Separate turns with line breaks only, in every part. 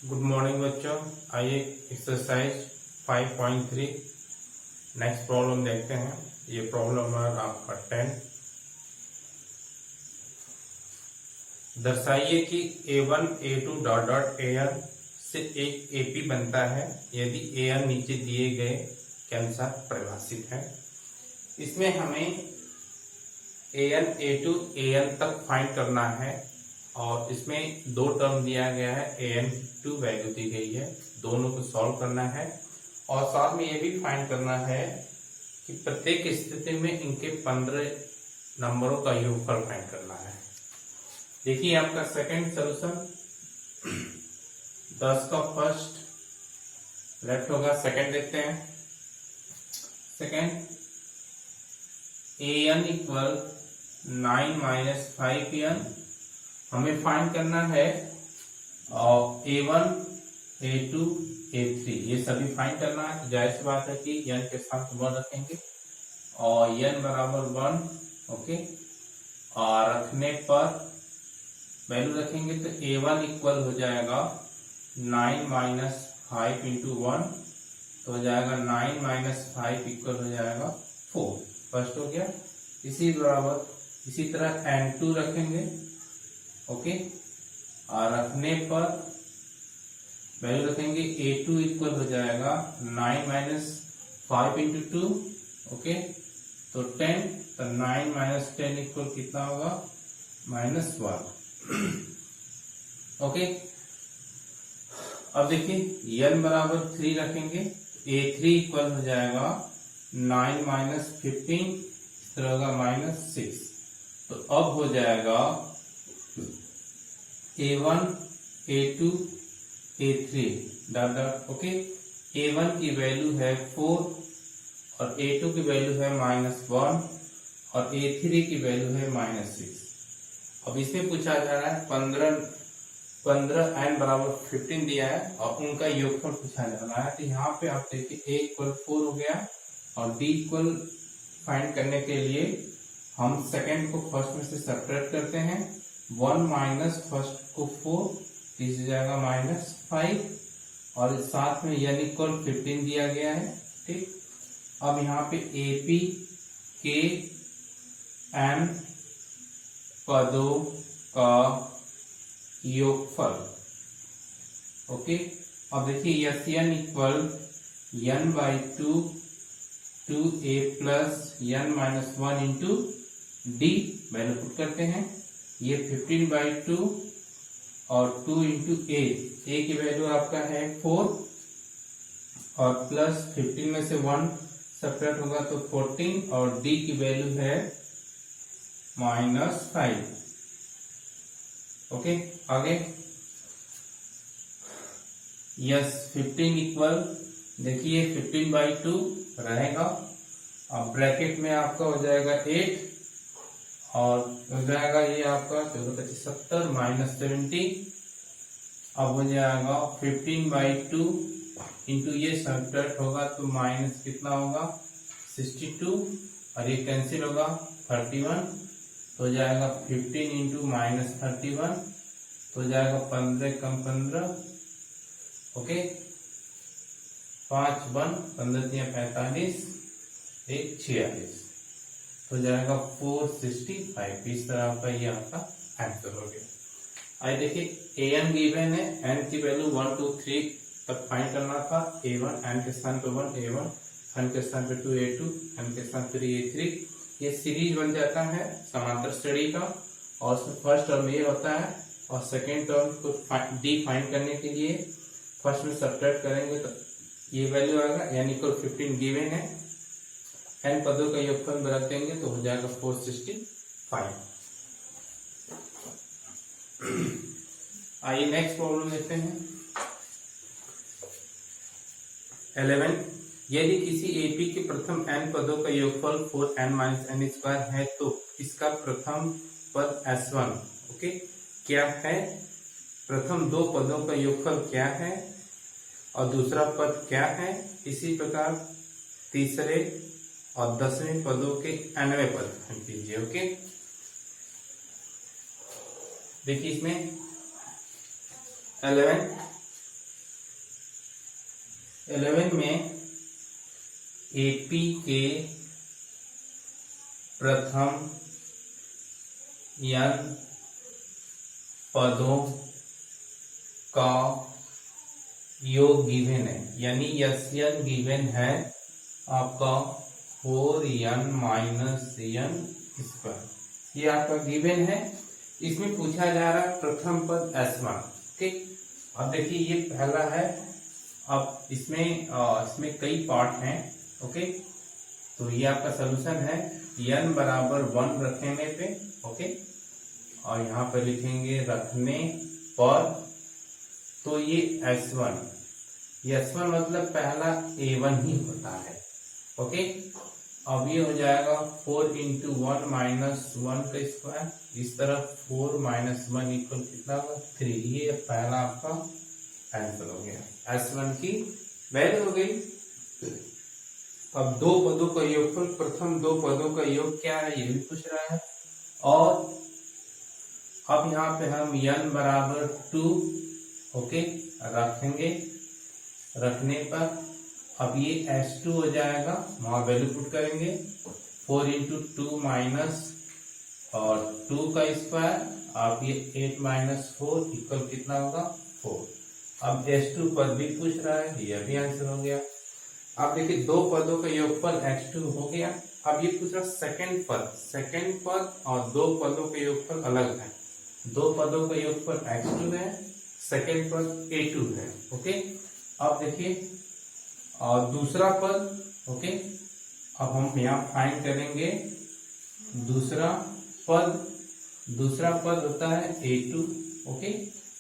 Good morning बच्चों। आइए exercise 5.3 next problem देखते हैं। ये प्रॉब्लम है आपका 10। दर्शाइए कि A1 A2 dot dot AN से एक AP बनता है यदि AN नीचे दिए गए के अनुसार परिभाषित है। इसमें हमें AN A2 AN तक फाइंड करना है और इसमें दो टर्म दिया गया है, AN2 वैल्यू दी गई है, दोनों को सॉल्व करना है और साथ में ये भी फाइंड करना है कि प्रत्येक स्थिति में इनके 15 नंबरों का योगफल फाइंड करना है। देखिए आपका सेकंड सॉल्यूशन 10 का फर्स्ट लेफ्ट होगा, सेकंड देखते हैं। Second AN equal 9 minus 5AN हमें फाइंड करना है और A1 A2 A3 ये सभी फाइंड करना है। तो जाहिर सी बात है कि n के साथ 1 रखेंगे और n बराबर 1 ओके, और रखने पर वैल्यू रखेंगे तो A1 इक्वल हो जाएगा 9 माइनस 5 इंटू 1 तो हो जाएगा 9 माइनस 5 इक्वल हो जाएगा 4। फर्स्ट हो गया। इसी तरह N2 रखेंगे ओके, और रखने पर वैल्यू रखेंगे A2 इक्वल हो जाएगा 9 माइनस 5 इंटू 2 ओके, तो 10, तो 9 माइनस 10 इक्वल कितना होगा -1 ओके। अब देखिए n बराबर 3 रखेंगे, A3 इक्वल हो जाएगा 9 माइनस 15 इस तरह होगा -6। तो अब हो जाएगा A1 A2 A3 dot dot okay. A1 की वैल्यू है 4 और A2 की वैल्यू है -1 और A3 की वैल्यू है -6। अब इसमें पूछा जा रहा है 15 n बराबर 15 दिया है और उनका योगफल पूछा जा रहा है। तो यहाँ पे आप देखिए A इक्वल 4 हो गया और D इक्वल फाइंड करने के लिए हम सेकंड को फर्स्ट में से सब्ट्रैक्ट करते हैं। 1 माइनस फर्स्ट को 4 इस जाएगा -5 और साथ में n इक्वल 15 दिया गया है ठीक। अब यहाँ पे AP के n पदों का योगफल ओके। अब देखिए n equal n by 2a plus n minus 1 into D value put करते हैं। ये 15/2 और 2 इंटू A की वैल्यू आपका है 4 और प्लस 15 में से 1 सब्ट्रैक्ट होगा तो 14 और D की वैल्यू है -5 ओके। आगे यस 15 इक्वल देखिए 15/2 रहेगा। अब ब्रैकेट में आपका हो जाएगा 8 और हो जाएगा ये आपका 14×25 -70। अब हो जाएगा 15/2 इंटू ये सब्ट्रैक्ट होगा तो माइनस कितना होगा 62 और ये कैंसिल होगा 31 तो हो जाएगा 15 इंटू -31 तो हो जाएगा 15 कम 15 ओके। 5 1 15 45 1 46 तो जाएगा 465। इस तरह आपका ये आपका आंसर हो गया। आइए देखिए AN गिवन है, n की वैल्यू 1 2 3 तक फाइंड करना था। A1 n के स्थान पे 1 A1, n के स्थान पे 2 A2, n के स्थान पे 3 A3। ये सीरीज बन जाता है समांतर श्रेणी का और उसमें फर्स्ट टर्म ये होता है और सेकेंड टर्म को D फाइंड करने के लिए फर्स्ट में सब्ट्रैक्ट करेंगे तो ये वैल्यू आएगा। n इक्वल 15 गिवन है, n पदों का योगफल में रख देंगे तो हो जाएगा 465। आइए नेक्स्ट प्रॉब्लम देखते हैं। 11 यदि किसी AP के प्रथम n पदों का योगफल 4n-n² है तो इसका प्रथम पद S1 ओके क्या है, प्रथम दो पदों का योगफल क्या है और दूसरा पद क्या है। इसी प्रकार तीसरे और 10वें पदों के nवें पद फाइंड कीजिए ओके। देखिए इसमें 11 11 में AP के प्रथम n पदों का योग गिवन है, यानी Sn गिवन है आपका 4n माइनस n स्क्वायर, ये आपका गिवन है। इसमें पूछा जा रहा है प्रथम पद S1। ठीक, अब देखिए ये पहला है। अब इसमें कई पार्ट हैं। ओके, तो ये आपका सलूशन है n बराबर 1 रखने पे। ओके, और यहाँ पर लिखेंगे रखने पर, तो ये S1 मतलब पहला A1 ही होता है। ओके, अब ये हो जाएगा 4 इंटू 1 माइनस 1 का स्क्वायर, इस तरफ 4 माइनस 1 इक्वल कितना होगा 3। ये पहला आपका आंसर हो गया, S1 की वैल्यू हो गई। अब दो पदों का योगफल, प्रथम दो पदों का योग क्या है ये भी पूछ रहा है। और अब यहाँ पे हम n बराबर 2 ओके रखेंगे, रखने पर अब ये S2 हो जाएगा, वहां वैल्यू पुट करेंगे 4 इंटू 2 माइनस और 2 का स्क्वायर, आप ये 8 माइनस 4 इक्वल कितना होगा 4। अब S2 पद भी पूछ रहा है, ये भी आंसर हो गया। अब देखिए दो पदों का योगफल X2 हो गया। अब ये पूछ रहा सेकंड पद और दो पदों के योगफल अलग है। दो पदों का योगफल X2 है, सेकंड पद A2 है। ओके, अब देखिए और दूसरा पद। ओके, अब हम यहाँ फाइंड करेंगे दूसरा पद होता है A2। ओके,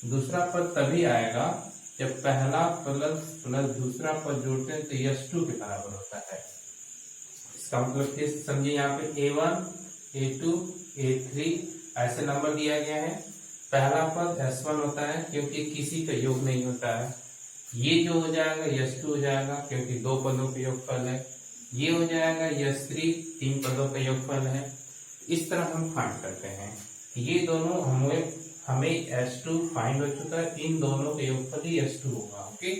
दूसरा पद तभी आएगा जब पहला प्लस दूसरा पद जोड़ते हैं तो S2 के बराबर होता है। इसका मतलब ये समझिए, यहाँ पे A1 A2 A3 ऐसे नंबर दिया गया है। पहला पद S1 होता है क्योंकि किसी का योग नहीं होता है। ये जो हो जाएगा S2 हो जाएगा क्योंकि दो पदों का योगफल है। ये हो जाएगा S3, तीन पदों का योगफल है। इस तरह हम फाइंड करते हैं। ये दोनों हमें S2 फाइंड हो चुका है, इन दोनों का योगफल ही S2 होगा। ओके,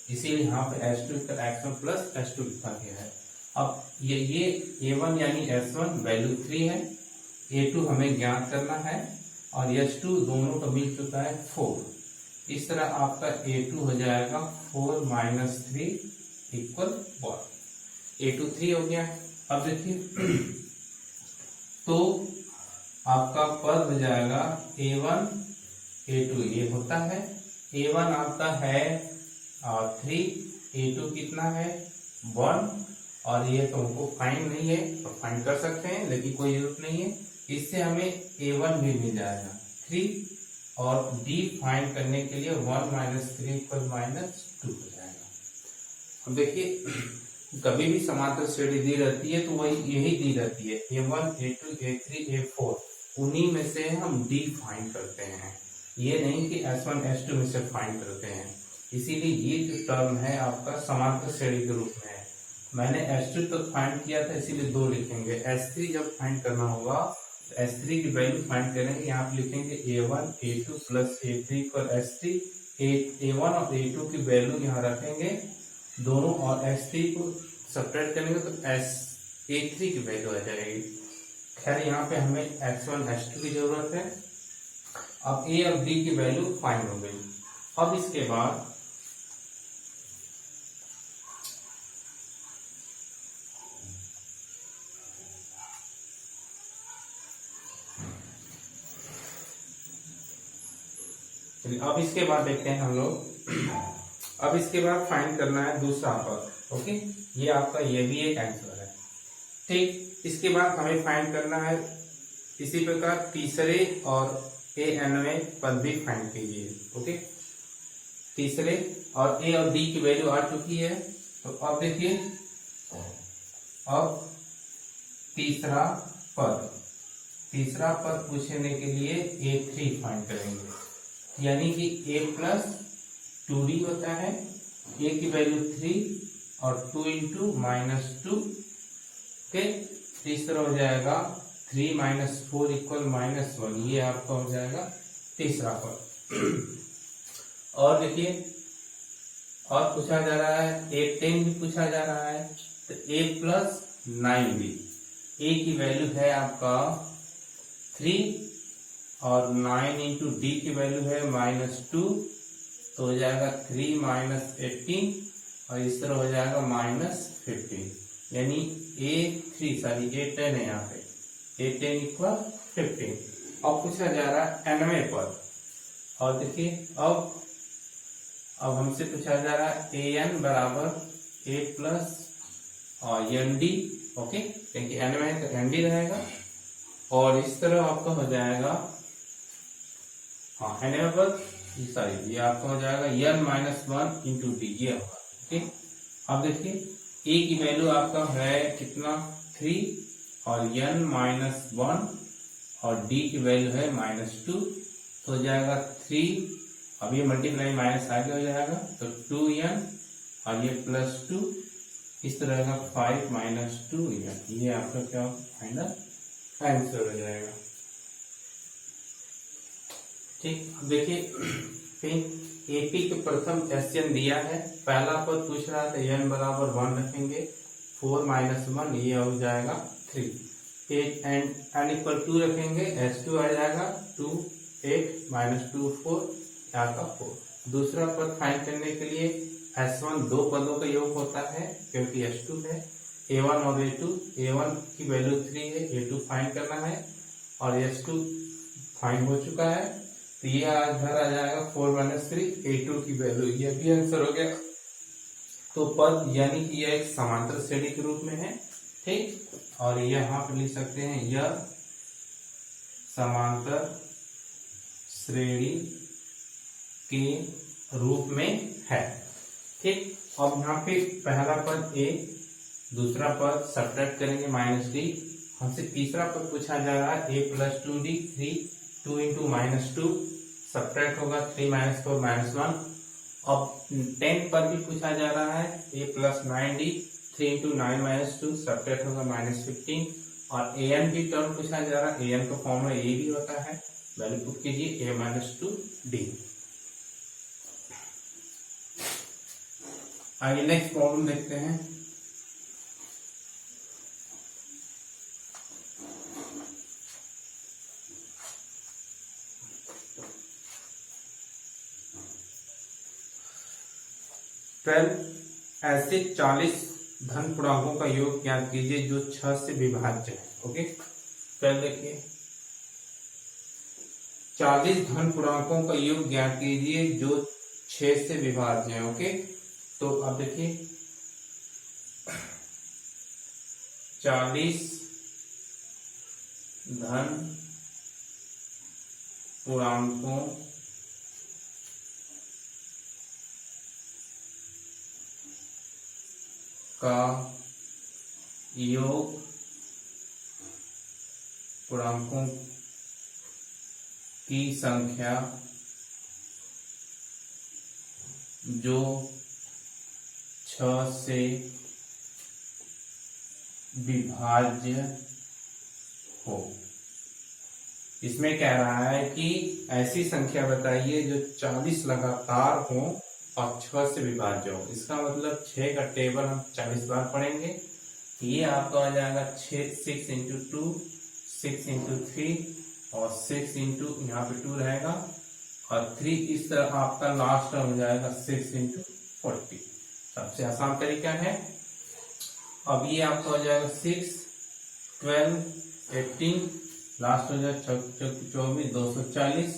इसीलिए यहाँ पे S2 X1 प्लस S2 लिखा गया है। अब ये A1 यानी S1 वैल्यू 3 है, A2 हमें ज्ञात करना है और S2 दोनों का मिल चुका है 4। इस तरह आपका A2 हो जाएगा 4 माइनस 3 इक्वल 1। A2 3 हो गया। अब देखिए तो आपका पद हो जाएगा A1 A2, ये होता है A1 आपका है 3, A2 कितना है 1, और ये तो हमको फाइंड नहीं है तो फाइंड कर सकते हैं लेकिन कोई जरूरत नहीं है। इससे हमें A1 भी मिल जाएगा 3, और D फाइंड करने के लिए 1 माइनस 3 इक्वल माइनस 2 हो जाएगा। अब देखिए कभी भी समांतर श्रेणी दी रहती है तो वही यही दी रहती है A1 A2 A3 A4, उन्हीं में से हम D फाइंड करते हैं, ये नहीं कि S1 S2 में से फाइंड करते हैं। इसीलिए ये जो टर्म है आपका समांतर श्रेणी के रूप में है। मैंने S2 तक फाइंड किया था इसीलिए 2 लिखेंगे। S3 जब फाइंड करना होगा तो S3 की वैल्यू फाइंड करेंगे, यहाँ पे लिखेंगे A1 A2 प्लस A3 पर S3, A1 और A2 की वैल्यू यहाँ रखेंगे दोनों और S3 को सेपरेट करेंगे तो A3 की वैल्यू आ जाएगी। खैर यहाँ पे हमें X1 S2 की जरूरत है। अब A और D की वैल्यू फाइंड हो गई। अब इसके बाद देखते हैं हम लोग। अब इसके बाद फाइंड करना है दूसरा पद। ओके, ये आपका ये भी एक आंसर है। ठीक, इसके बाद हमें फाइंड करना है इसी प्रकार तीसरे और Nवें पद भी फाइंड कीजिए। ओके, तीसरे और A और D की वैल्यू आ चुकी है। तो अब देखिए अब तीसरा पद पूछने के लिए A3 फाइंड करेंगे, यानी कि A प्लस 2D होता है। A की वैल्यू 3 और 2 इंटू माइनस 2। ओके, तीसरा हो जाएगा 3 माइनस 4 इक्वल माइनस 1, ये आपका हो जाएगा तीसरा पद। और देखिए और पूछा जा रहा है A10 भी पूछा जा रहा है, तो A प्लस 9B। A की वैल्यू है आपका 3 और 9 इंटू डी की वैल्यू है -2, तो हो जाएगा 3 - 18 और इस तरह हो जाएगा -15, यानी A10 है यहाँ पे, A10 इक्वल 15। अब पूछा जा रहा है 9वें पद, और देखिए अब हमसे पूछा जा रहा है an बराबर a प्लस और एन डी। ओके, क्योंकि n में तो एन डी रहेगा, और इस तरह आपका हो जाएगा, हाँ n में पद सॉरी ये आपका हो जाएगा n-1 इंटू डी, ये होगा। ओके, अब देखिए a की वैल्यू आपका है कितना 3 और n-1 और d की वैल्यू है -2, तो हो जाएगा 3, अब ये मल्टीप्लाई माइनस आगे हो जाएगा तो 2n और ये +2, इस तरह का 5 - 2n, ये आपका क्या फाइनल आंसर हो जाएगा। ठीक, अब देखिए एपी के प्रथम क्वेश्चन दिया है, पहला पद पूछ रहा था n बराबर 1 रखेंगे, 4 - 1 ये हो जाएगा 3, 8 एंड n इक्वल 2 रखेंगे, s2 आ जाएगा 2, 8 - 2 4, यहाँ का 4। दूसरा पद फाइंड करने के लिए s1 दो पदों का योग होता है, क्योंकि s2 है, a1 और a2, a1 की वैल्यू 3 है, a2 फाइंड करना है, और s2 फाइंड हो चुका है, तो ये इधर आ जाएगा 4 - 3, a2 की वैल्यू, ये भी आंसर हो गया। तो पद यानी कि यह एक समांतर श्रेणी के रूप में है, ठीक, और यहाँ पे लिख सकते हैं यह समांतर श्रेणी के रूप में है। ठीक, अब यहाँ पे पहला पद a, दूसरा पद सब्ट्रैक्ट करेंगे -d, हमसे तीसरा पद पूछा जा रहा है a + 2d, 2 इंटू -2 सब्ट्रैक्ट होगा 3 - 4 -1। अब 10 पद भी पूछा जा रहा है a + 9d, 3 इंटू 9 - 2 सब्ट्रैक्ट होगा -15, और an भी टर्म पूछा जा रहा है, an का फॉर्मूला a भी होता है, वैल्यू पुट कीजिए a - 2d। आइए नेक्स्ट प्रॉब्लम देखते हैं। ऐसे 40 धन पूर्णांकों का योग ज्ञात कीजिए जो 6 से विभाज्य है। ओके, पहले देखिए 40 धन पूर्णांकों का योग ज्ञात कीजिए जो 6 से विभाज्य है। ओके, तो अब देखिए 40 धन पूर्णांकों का योग पूर्णांकों की संख्या जो 6 से विभाज्य हो। इसमें कह रहा है कि ऐसी संख्या बताइए जो 40 लगातार हो और 6 से विभाज्य हो। इसका मतलब 6 का टेबल हम 40 बार पढ़ेंगे, ये आपका आ जाएगा 6 इंटू 2, 6 इंटू 3 और 6 इंटू यहाँ पे 2 रहेगा और 3, इस तरह आपका लास्ट हो जाएगा 6 इंटू 40। सबसे आसान तरीका है। अब ये आपका हो जाएगा 6, 12, 18, लास्ट हो जाएगा 24, 240।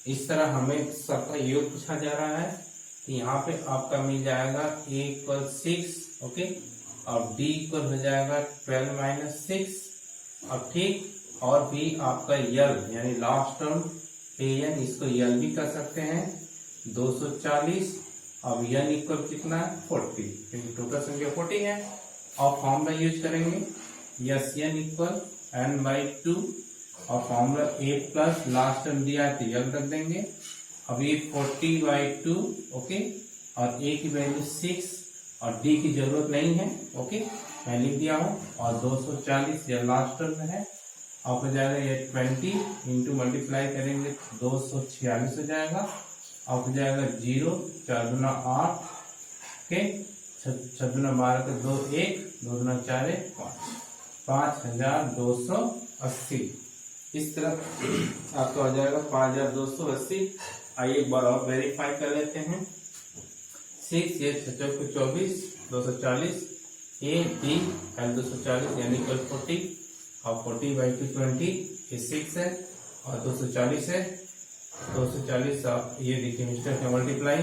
इस तरह हमें सबका योग पूछा जा रहा है, तो यहाँ पे आपका मिल जाएगा a = 6, ओके, और b इक्वल हो जाएगा 12 - 6। अब ठीक, और भी आपका यल यानी लास्ट टर्म an, इसको यल भी कर सकते हैं 240। अब n इक्वल कितना है 40, क्योंकि टोटल संख्या 40 है। और फॉर्मूला यूज करेंगे यस n इक्वल n/2 और formula a plus last term दिया है तो यल रख देंगे। अब ये 40/2, ओके, और a की वैल्यू 6 और d की जरूरत नहीं है, ओके, मैं लिख दिया हूँ, और 240 यह लास्ट टर्म में है। अब हो जाएगा ये 20 इंटू मल्टीप्लाई करेंगे 246 हो जाएगा। अब हो जाएगा 0, 4 × 8 ओके, 6×12 तो 2 1, 2 दूना 4 5, 5280। इस तरह आपका हो जाएगा 5280। आइए एक बार और वेरीफाई कर लेते हैं। 6 ये 6 को 24, 240 ए बी एल 240 यानी कल 40 और 40/2 20 ये 6 है और 240 है। 240 आप ये देखिए मिस्टर का मल्टीप्लाई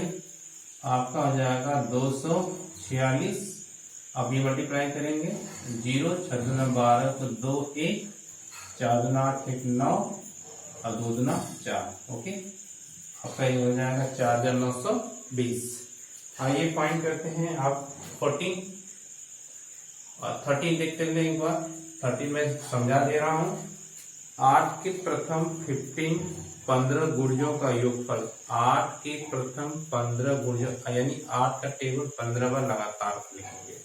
आपका हो जाएगा 246। अब ये मल्टीप्लाई करेंगे 0 6 दूना 12 तो 2 1, 4 दूना 8 1 9 और 2 दूना 4। ओके, आपका ये हो जाएगा 4920। आइए फाइंड करते हैं आप 14 और 13 देखते हैं एक बार। 13 में समझा दे रहा हूं। 8 के प्रथम 15 गुणजों का योगफल। 8 के प्रथम 15 गुणजों यानी 8 का टेबल 15 बार लगातार लिखेंगे।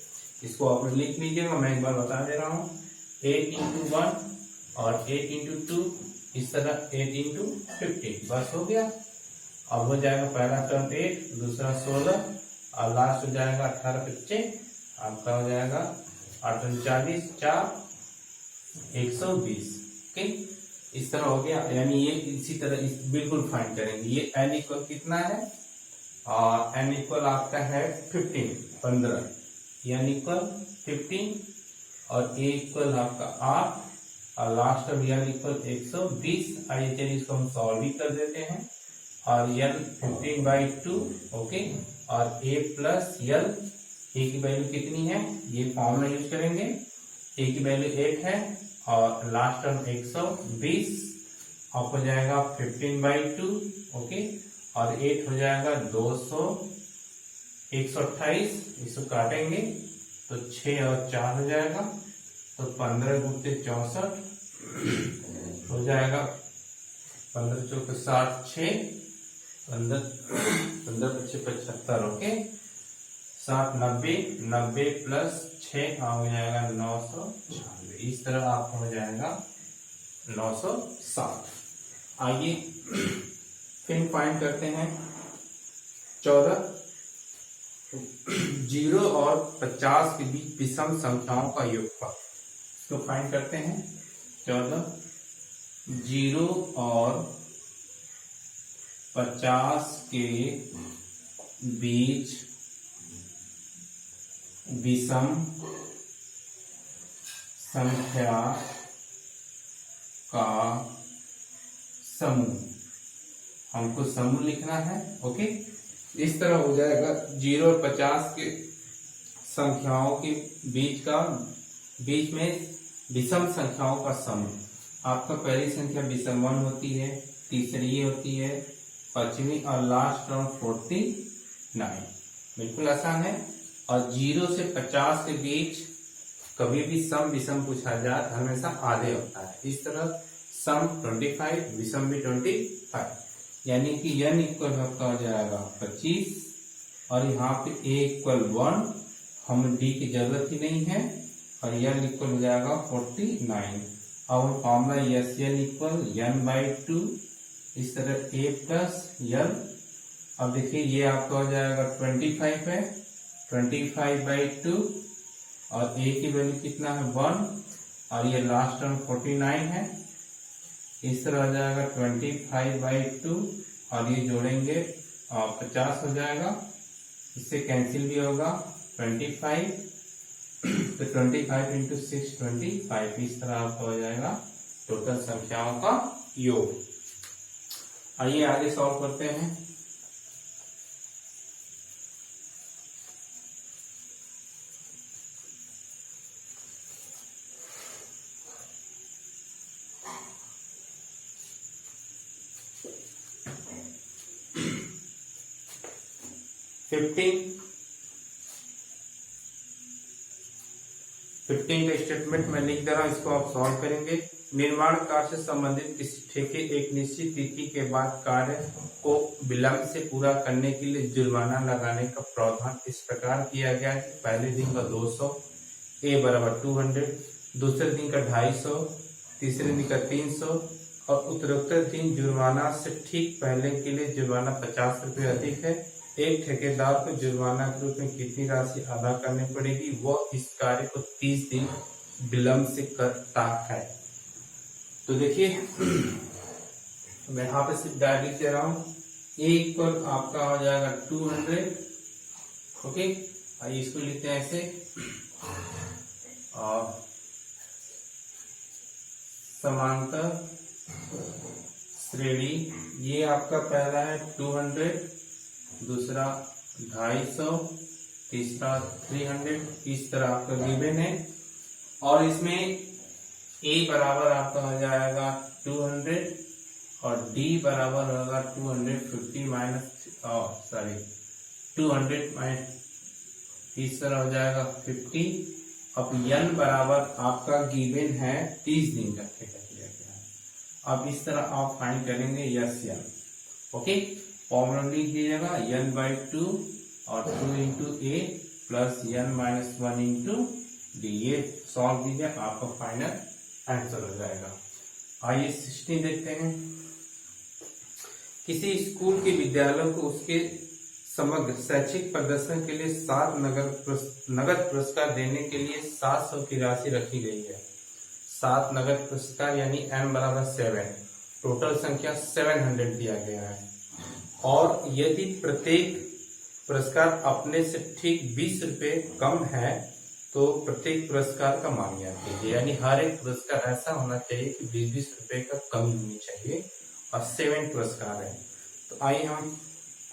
इसको आप लिख लीजिएगा, मैं एक बार बता दे रहा हूँ। 8 × 1 और 8 × 2 इस तरह 8 × 15 बस हो गया। अब हो जाएगा पहला टर्म 8, दूसरा 16 और लास्ट हो जाएगा 18 25। आपका हो जाएगा 8 40 4 120। ओके, इस तरह हो गया। यानी ये इसी तरह बिल्कुल फाइंड करेंगे। ये n इक्वल कितना है और n इक्वल आपका है 15 n इक्वल 15 और a इक्वल आपका 8 और लास्ट में n इक्वल 120। आइए चलिए इसको हम सॉल्व भी कर देते हैं। और n 15/2 ओके और a प्लस l a की वैल्यू कितनी है ये फॉर्मूला यूज करेंगे। a की वैल्यू 8 है और लास्ट टर्म 120 आप हो जाएगा 15/2 ओके और 8 हो जाएगा 200 128। इसको काटेंगे तो 6 और 4 हो जाएगा तो 15 × 64 हो जाएगा 15 × 4 60 6 15 15 × 75 ओके 7 90 90 प्लस 6 हो जाएगा 996। इस तरह आपको हो जाएगा 960। आइए फिर फाइंड करते हैं 14। 0 और 50 के बीच विषम संख्याओं का योगफल। इसको फाइंड करते हैं। 14 0 और 50 के बीच विषम संख्या का समूह। हमको समूह लिखना है। ओके, इस तरह हो जाएगा 0 और 50 के संख्याओं के बीच में विषम संख्याओं का समूह। आपका पहली संख्या विषम 1 होती है, तीसरी ये होती है, पांचवी और लास्ट टर्म 49। बिल्कुल आसान है। और 0 से 50 के बीच कभी भी सम विषम पूछा जाए हमेशा आधे होता है। इस तरह सम 25 विषम भी 25 यानी कि n इक्वल आपका हो जाएगा 25 और यहाँ पे a इक्वल 1 हम d की जरूरत ही नहीं है और n इक्वल हो जाएगा 49। अब फॉर्मूला n इक्वल n/2 इस तरह a प्लस n। अब देखिए ये आपका हो जाएगा 25 है 25/2 और a की वैल्यू कितना है 1 और ये लास्ट टर्म 49 है। इस तरह हो जाएगा 25/2 और ये जोड़ेंगे 50 हो जाएगा। इससे कैंसिल भी होगा 25 तो 25 × 6 25। इस तरह आपका हो जाएगा टोटल संख्याओं का योग। आइए आगे सॉल्व करते हैं। फिफ्टीन का स्टेटमेंट मैं लिख दे रहा हूं, इसको आप सॉल्व करेंगे। निर्माण कार्य से संबंधित किसी ठेके एक निश्चित तिथि के बाद कार्य को विलंब से पूरा करने के लिए जुर्माना लगाने का प्रावधान इस प्रकार किया गया है। पहले दिन का 200 a बराबर 200, दूसरे दिन का 250, तीसरे दिन का 300 और उत्तरोत्तर दिन जुर्माना से ठीक पहले के लिए जुर्माना 50 रुपये अधिक है। एक ठेकेदार को जुर्माना के रूप में कितनी राशि अदा करनी पड़ेगी? वह इस कार्य को 30 दिन विलंब से करता है। तो देखिए मैं यहाँ पे सिर्फ डायरेक्ट दे रहा हूँ। ए इक्वल आपका हो जाएगा 200। ओके, आइए इसको लिखते हैं ऐसे। और समांतर श्रेणी, ये आपका पहला है 200, दूसरा 250, तीसरा 300, इस तरह आपका गिवन है। और इसमें A बराबर आपका हो जाएगा 200 और D बराबर होगा 250 माइनस 200 माइनस, इस तरह हो जाएगा 50। अब n बराबर आपका गिवन है 30 दिन का ठेका दिया गया है। अब इस तरह आप फाइंड करेंगे यस n। ओके, फॉर्मूला लिख दीजिएगा n/2 और 2 इंटू ए प्लस n-1 इंटू डी। ये सॉल्व कीजिए, आपका फाइनल आंसर हो जाएगा। आइए 16 देखते हैं। किसी स्कूल के विद्यालयों को उसके समग्र शैक्षिक प्रदर्शन के लिए 7 नगद पुरस्कार देने के लिए 700 की राशि रखी गई है। 7 नगद पुरस्कार यानी n बराबर 7, टोटल संख्या 700 दिया गया है। और यदि प्रत्येक पुरस्कार अपने से ठीक 20 रुपए कम है तो प्रत्येक पुरस्कार का मान ज्ञात कीजिए। यानी हर एक पुरस्कार ऐसा होना चाहिए कि 20-20 रुपए का कमी होनी चाहिए। और 7 पुरस्कार है। तो आइए हम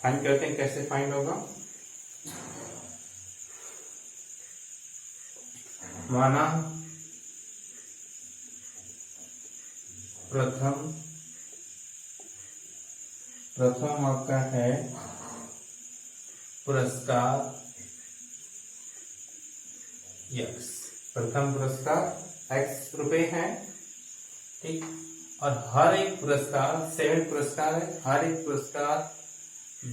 फाइंड करते हैं, कैसे फाइंड होगा। माना प्रथम आपका है पुरस्कार x, प्रथम पुरस्कार x रुपए है, ठीक। और हर एक पुरस्कार 7 पुरस्कार है, हर एक पुरस्कार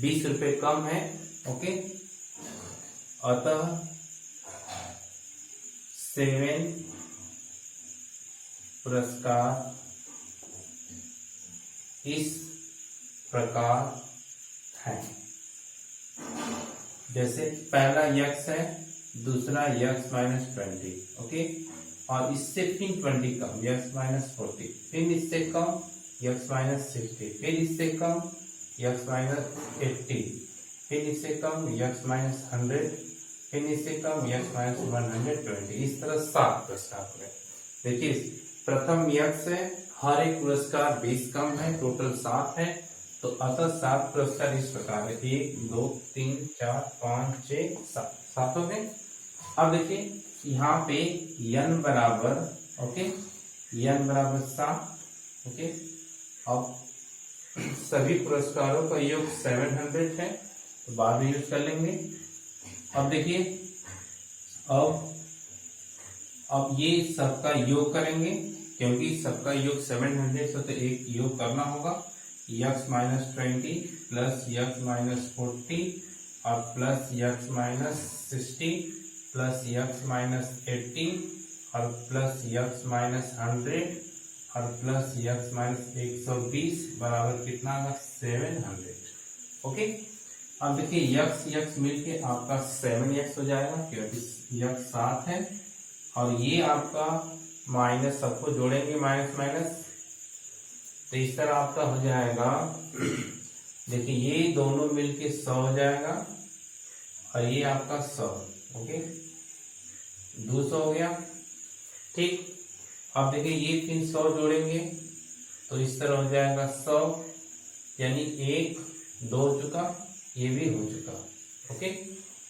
20 रुपए कम है। ओके, अतः 7 पुरस्कार इस प्रकार है। जैसे पहला x है, दूसरा x-20, ओके, और इससे फिर 20 कम x-40, फिर इससे कम x-60, फिर इससे कम x-80, फिर इससे कम x-100, फिर इससे कम x-120। इस तरह 7 पुरस्कार हो गए। देखिए प्रथम x है, हर एक पुरस्कार 20 कम है, टोटल 7 है। तो अतः 7 पुरस्कार इस प्रकार है, 1 2 3 4 5 6 7 हो गए। अब देखिए यहाँ पे n बराबर, ओके, n बराबर 7। ओके, अब सभी पुरस्कारों का योग 700 है, तो बाद में यूज कर लेंगे। अब देखिए अब ये सबका योग करेंगे, क्योंकि सबका योग 700 तो एक योग करना होगा। x-20 प्लस x-40 और प्लस x-60 प्लस x-80 और प्लस x-100 और प्लस x-120 बराबर कितना होगा 700। ओके, अब देखिए x मिलके आपका 7x हो जाएगा, क्योंकि x 7 है। और ये आपका माइनस, सबको जोड़ेंगे माइनस माइनस, तो इस तरह आपका हो जाएगा। देखिए ये दोनों मिलके 100 हो जाएगा और ये आपका 100। ओके, 200 हो गया, ठीक। अब देखिए ये फिर 100 जोड़ेंगे तो इस तरह हो जाएगा 100, यानी 1 2 हो चुका, ये भी हो चुका। ओके,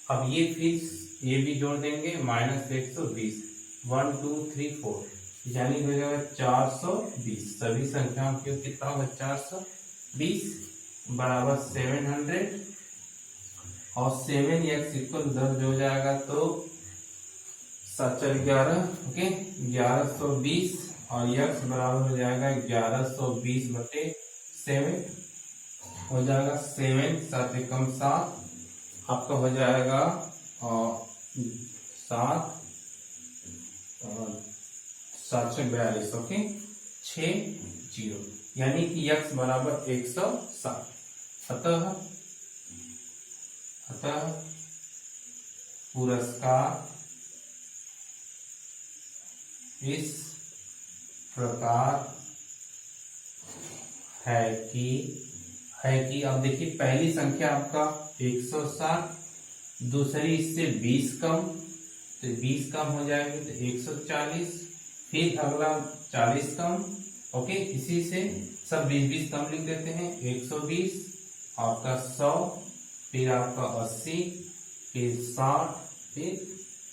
अब ये फिर ये भी जोड़ देंगे, माइनस 120, 1 2 3 4, यानी हो जाएगा 420। सभी संख्याओं की कितना होगा 420 बराबर 700। और 7x इक्वल 10 हो जाएगा तो 7×4 ओके 1120, और x बराबर हो जाएगा 1120/7 हो जाएगा 7 7 एकम 7, आपका हो जाएगा 7 742। ओके 60, यानी कि x बराबर 160। अतः अतः पुरस्कार इस प्रकार है कि अब देखिए पहली संख्या आपका 160, दूसरी इससे 20 कम, तो 20 कम हो जाएंगे तो 140, फिर अगला 40 कम, ओके। इसी से सब 20-20 कम लिख देते हैं, 120, आपका 100, फिर आपका 80, फिर 60, फिर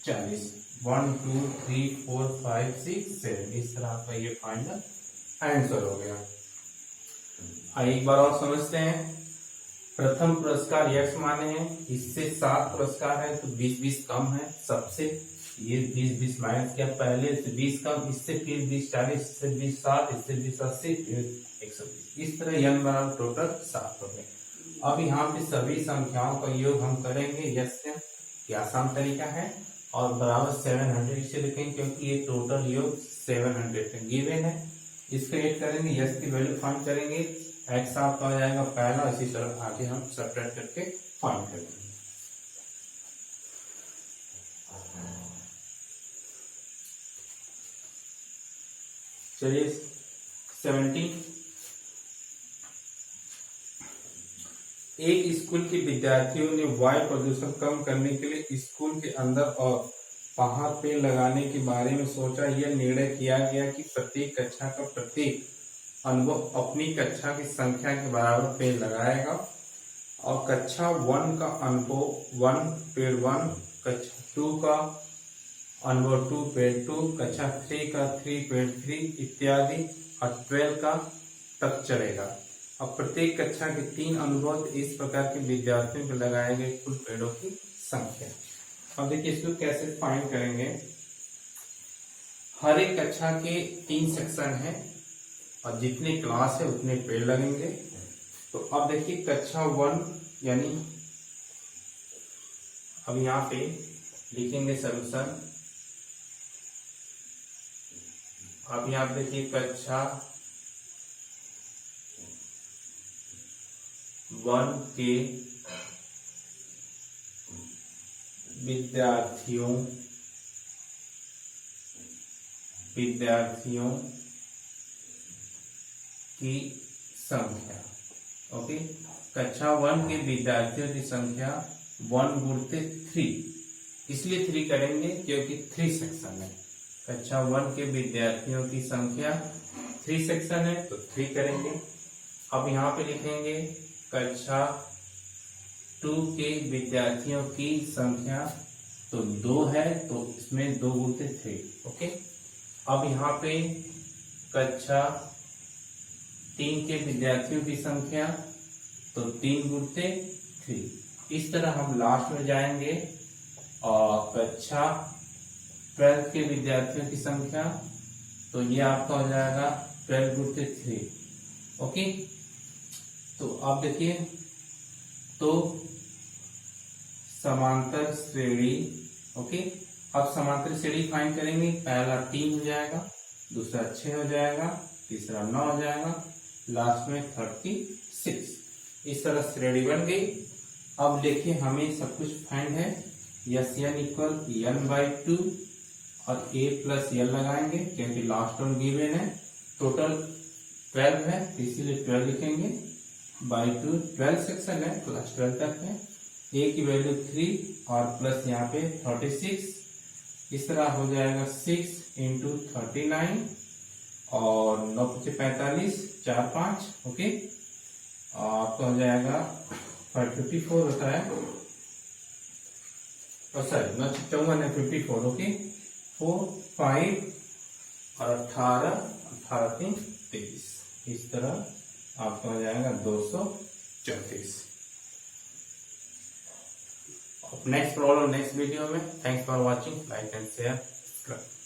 40, 1 2 3 4 5 6 7, इस तरह आपका ये फाइनल आंसर हो गया। एक बार और समझते हैं। प्रथम पुरस्कार यक्ष माने हैं, इससे 7 पुरस्कार है तो 20-20 कम है सबसे, ये 20-20 माइनस किया, पहले से 20 कम, इससे फिर 20-40, इससे 20-60, इससे 20-80, फिर 120, इस तरह यन बराबर टोटल 7 हो गए। अब यहाँ पे सभी संख्याओं का योग हम करेंगे, यस ये आसान तरीका है, और बराबर 700 इसे लिखेंगे क्योंकि ये टोटल योग 700 गिवन है। इसको ऐड करेंगे, यस की वैल्यू फाइंड करेंगे, एक्स आपका हो जाएगा पहला, इसी तरह आगे हम सब्ट्रैक्ट करके फाइंड करेंगे। चलिए 17, एक स्कूल के विद्यार्थियों ने वायु प्रदूषण कम करने के लिए स्कूल के अंदर और बाहर पेड़ लगाने के बारे में सोचा। यह निर्णय किया गया कि प्रत्येक कक्षा का प्रत्येक अनुभव अपनी कक्षा की संख्या के बराबर पेड़ लगाएगा, और कक्षा 1 का अनुभव 1 पेड़ 1, कक्षा 2 का अनुभव 2 पेड़ 2, कक्षा 3 का 3 पेड़ 3 इत्यादि, और 12 का तक चलेगा। अब प्रत्येक कक्षा के 3 अनुभव इस प्रकार के विद्यार्थियों को लगाए गए कुल पेड़ों की संख्या। अब देखिए इसको कैसे फाइंड करेंगे। हर एक कक्षा के 3 सेक्शन है और जितने क्लास है उतने पेड़ लगेंगे। तो अब देखिए कक्षा 1 यानी अब यहाँ पे लिखेंगे सॉल्यूशन। अब यहाँ पे देखिए कक्षा 1 के विद्यार्थियों की संख्या, ओके। कक्षा 1 के विद्यार्थियों की संख्या 1 गुणित 3, इसलिए 3 करेंगे क्योंकि 3 सेक्शन है। कक्षा 1 के विद्यार्थियों की संख्या 3 सेक्शन है तो 3 करेंगे। अब यहाँ पे लिखेंगे कक्षा 2 के विद्यार्थियों की संख्या तो 2 है तो इसमें 2 गुणित 3, ओके। अब यहाँ पे कक्षा 3 के विद्यार्थियों की संख्या तो 3 गुणित 3, इस तरह हम लास्ट में जाएंगे। और कक्षा 12 के विद्यार्थियों की संख्या तो ये आपका हो जाएगा 12 गुणित 3, ओके। तो आप देखिए तो समांतर श्रेणी, ओके। अब समांतर श्रेणी फाइंड करेंगे, पहला 3 हो जाएगा, दूसरा 6 हो जाएगा, तीसरा 9 हो जाएगा, लास्ट में 36, इस तरह श्रेणी बन गई। अब देखिए हमें सब कुछ फाइंड है, यस एन इक्वल n/2 और a प्लस l लगाएंगे क्योंकि लास्ट टर्म गिवन है। टोटल 12 है इसीलिए 12 लिखेंगे, /2 12 सेक्शन है, क्लास 12 तक है। a की वैल्यू 3 और प्लस यहाँ पे 36, इस तरह हो जाएगा 6 × 39 और 9 × 45 4 5, ओके। आपका हो जाएगा 54 होता है, सॉरी 9 × 54 है 54, ओके। 4 5 और 18 18 3 23, इस तरह आपका हो जाएगा 234। नेक्स्ट प्रॉब्लम नेक्स्ट वीडियो में। Thanks for watching, like and share, subscribe.